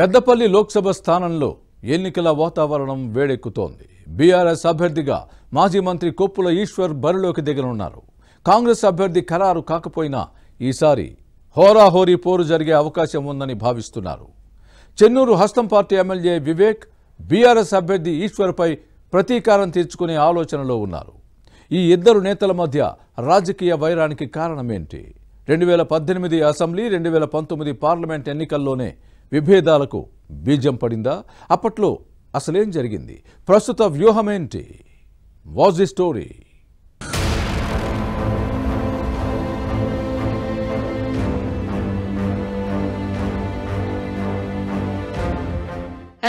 పెద్దపల్లి లోక్సభ స్థానంలో ఎన్నికల వాతావరణం వేడెక్కుతోంది. బీఆర్ఎస్ అభ్యర్థిగా మాజీ మంత్రి కొప్పుల ఈశ్వర్ బరిలోకి దిగనున్నారు. కాంగ్రెస్ అభ్యర్థి ఖరారు కాకపోయినా ఈసారి హోరాహోరీ పోరు జరిగే అవకాశం ఉందని భావిస్తున్నారు. చెన్నూరు హస్తం పార్టీ ఎమ్మెల్యే వివేక్ బీఆర్ఎస్ అభ్యర్థి ఈశ్వర్పై ప్రతీకారం తీర్చుకునే ఆలోచనలో ఉన్నారు. ఈ ఇద్దరు నేతల మధ్య రాజకీయ వైరానికి కారణమేంటి? 2018 అసెంబ్లీ 2019 పార్లమెంట్ ఎన్నికల్లోనే విభేదాలకు బీజం పడిందా? అప్పట్లో అసలేం జరిగింది? ప్రస్తుత వ్యూహమేంటి? What's the story?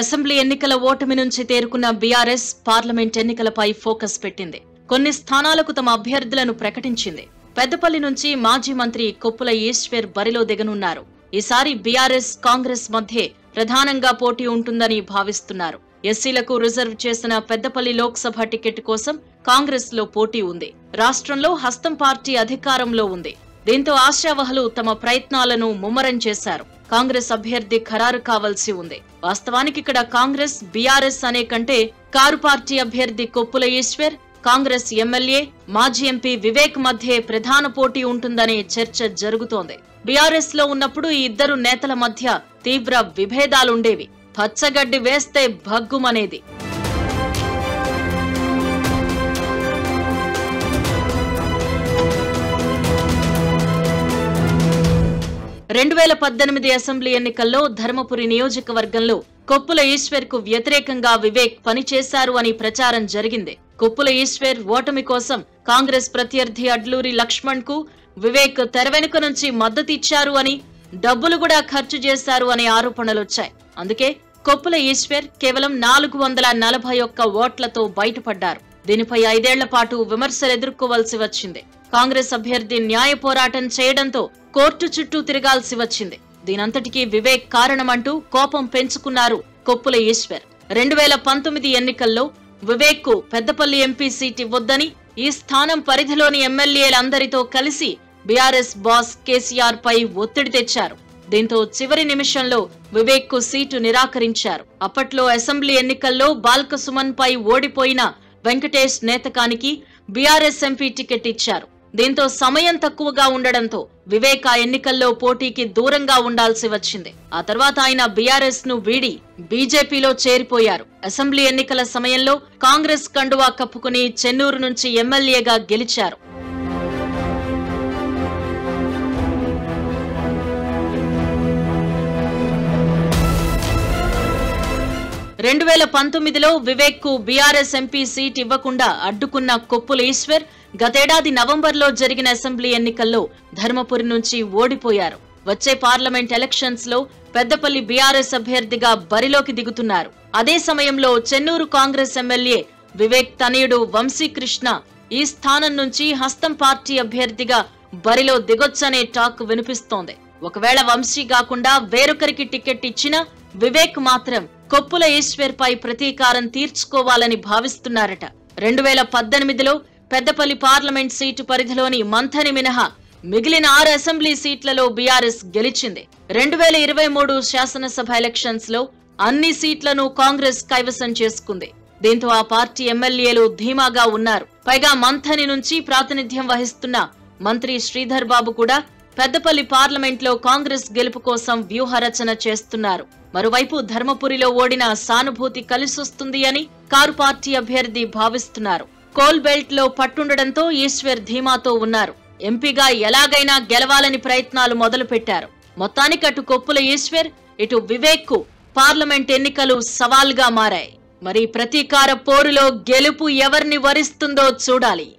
అసెంబ్లీ ఎన్నికల ఓటమి నుంచి తేరుకున్న బీఆర్ఎస్ పార్లమెంట్ ఎన్నికలపై ఫోకస్ పెట్టింది. కొన్ని స్థానాలకు తమ అభ్యర్థులను ప్రకటించింది. పెద్దపల్లి నుంచి మాజీ మంత్రి కొప్పుల ఈశ్వర్ బరిలో దిగనున్నారు. ఈసారి బీఆర్ఎస్ కాంగ్రెస్ మధ్య ప్రధానంగా పోటీ ఉంటుందని భావిస్తున్నారు. ఎస్సీలకు రిజర్వ్ చేసిన పెద్దపల్లి లోక్సభ టికెట్ కోసం కాంగ్రెస్ లో పోటీ ఉంది. రాష్ట్రంలో హస్తం పార్టీ అధికారంలో ఉంది. దీంతో ఆశావహులు తమ ప్రయత్నాలను ముమ్మరం చేశారు. కాంగ్రెస్ అభ్యర్థి ఖరారు కావాల్సి ఉంది. వాస్తవానికి ఇక్కడ కాంగ్రెస్ బీఆర్ఎస్ అనే కంటే కారు పార్టీ అభ్యర్థి కొప్పుల ఈశ్వర్, కాంగ్రెస్ ఎమ్మెల్యే మాజీ ఎంపీ వివేక్ మధ్య ప్రధాన పోటీ ఉంటుందనే చర్చ జరుగుతోంది. బీఆర్ఎస్ లో ఉన్నప్పుడు ఈ ఇద్దరు నేతల మధ్య తీవ్ర విభేదాలుండేవి. పచ్చగడ్డి వేస్తే భగ్గుమనేది. రెండు 2018 అసెంబ్లీ ఎన్నికల్లో ధర్మపురి నియోజకవర్గంలో కొప్పుల ఈశ్వర్ కు వ్యతిరేకంగా వివేక్ పనిచేశారు అని ప్రచారం జరిగింది. కొప్పుల ఈశ్వర్ ఓటమి కోసం కాంగ్రెస్ ప్రత్యర్థి అడ్లూరి లక్ష్మణ్ కు వివేక్ తెరవెనుక నుంచి మద్దతిచ్చారు అని, డబ్బులు కూడా ఖర్చు చేశారు అనే ఆరోపణలొచ్చాయి. అందుకే కొప్పుల ఈశ్వర్ కేవలం 441 ఓట్లతో బయటపడ్డారు. దీనిపై 5 ఏళ్ల పాటు విమర్శలు ఎదుర్కోవాల్సి వచ్చింది. కాంగ్రెస్ అభ్యర్థి న్యాయ పోరాటం చేయడంతో కోర్టు చుట్టూ తిరగాల్సి వచ్చింది. దీనంతటికీ వివేక్ కారణమంటూ కోపం పెంచుకున్నారు కొప్పుల ఈశ్వర్. 2019 ఎన్నికల్లో వివేక్ కు పెద్దపల్లి ఎంపీ సీట్ ఇవ్వొద్దని ఈ స్థానం పరిధిలోని ఎమ్మెల్యేలందరితో కలిసి బీఆర్ఎస్ బాస్ కేసీఆర్ పై ఒత్తిడి తెచ్చారు. దీంతో చివరి నిమిషంలో వివేక్ కు సీటు నిరాకరించారు. అప్పట్లో అసెంబ్లీ ఎన్నికల్లో బాల్క సుమన్ పై ఓడిపోయిన వెంకటేష్ నేతకానికి బీఆర్ఎస్ ఎంపీ టికెట్ ఇచ్చారు. దీంతో సమయం తక్కువగా ఉండడంతో వివేక్ ఆ ఎన్నికల్లో పోటీకి దూరంగా ఉండాల్సి వచ్చింది. ఆ తర్వాత ఆయన బీఆర్ఎస్ ను వీడి బీజేపీలో చేరిపోయారు. అసెంబ్లీ ఎన్నికల సమయంలో కాంగ్రెస్ కండువా కప్పుకుని చెన్నూరు నుంచి ఎమ్మెల్యేగా గెలిచారు. 2019లో వివేక్ కు బీఆర్ఎస్ ఎంపీ సీట్ ఇవ్వకుండా అడ్డుకున్న కొప్పుల ఈశ్వర్ గతేడాది నవంబర్లో జరిగిన అసెంబ్లీ ఎన్నికల్లో ధర్మపురి నుంచి ఓడిపోయారు. వచ్చే పార్లమెంట్ ఎలక్షన్స్ లో పెద్దపల్లి బీఆర్ఎస్ అభ్యర్థిగా బరిలోకి దిగుతున్నారు. అదే సమయంలో చెన్నూరు కాంగ్రెస్ ఎమ్మెల్యే వివేక్ తనయుడు వంశీకృష్ణ ఈ స్థానం నుంచి హస్తం పార్టీ అభ్యర్థిగా బరిలో దిగొచ్చనే టాక్ వినిపిస్తోంది. ఒకవేళ వంశీ కాకుండా వేరొకరికి టికెట్ ఇచ్చినా వివేక్ మాత్రం కొప్పుల ఈశ్వర్ పై ప్రతీకారం తీర్చుకోవాలని భావిస్తున్నారట. 2018లో పెద్దపల్లి పార్లమెంట్ సీటు పరిధిలోని మంథని మినహా మిగిలిన 6 అసెంబ్లీ సీట్లలో బీఆర్ఎస్ గెలిచింది. 2023 శాసనసభ ఎలక్షన్స్ లో అన్ని సీట్లను కాంగ్రెస్ కైవసం చేసుకుంది. దీంతో ఆ పార్టీ ఎమ్మెల్యేలు ధీమాగా ఉన్నారు. పైగా మంథని నుంచి ప్రాతినిధ్యం వహిస్తున్న మంత్రి శ్రీధర్ బాబు కూడా పెద్దపల్లి పార్లమెంట్ లో కాంగ్రెస్ గెలుపు కోసం వ్యూహరచన చేస్తున్నారు. మరోవైపు ధర్మపురిలో ఓడిన సానుభూతి కలిసొస్తుంది అని కారు పార్టీ అభ్యర్థి భావిస్తున్నారు. కోల్ బెల్ట్ లో పట్టుండడంతో ఈశ్వర్ ధీమాతో ఉన్నారు. ఎంపీగా ఎలాగైనా గెలవాలని ప్రయత్నాలు మొదలుపెట్టారు. మొత్తానికి అటు కొప్పుల ఈశ్వర్, ఇటు వివేక్ కు పార్లమెంట్ ఎన్నికలు సవాల్గా మారాయి. మరి ప్రతీకార పోరులో గెలుపు ఎవరిని వరిస్తుందో చూడాలి.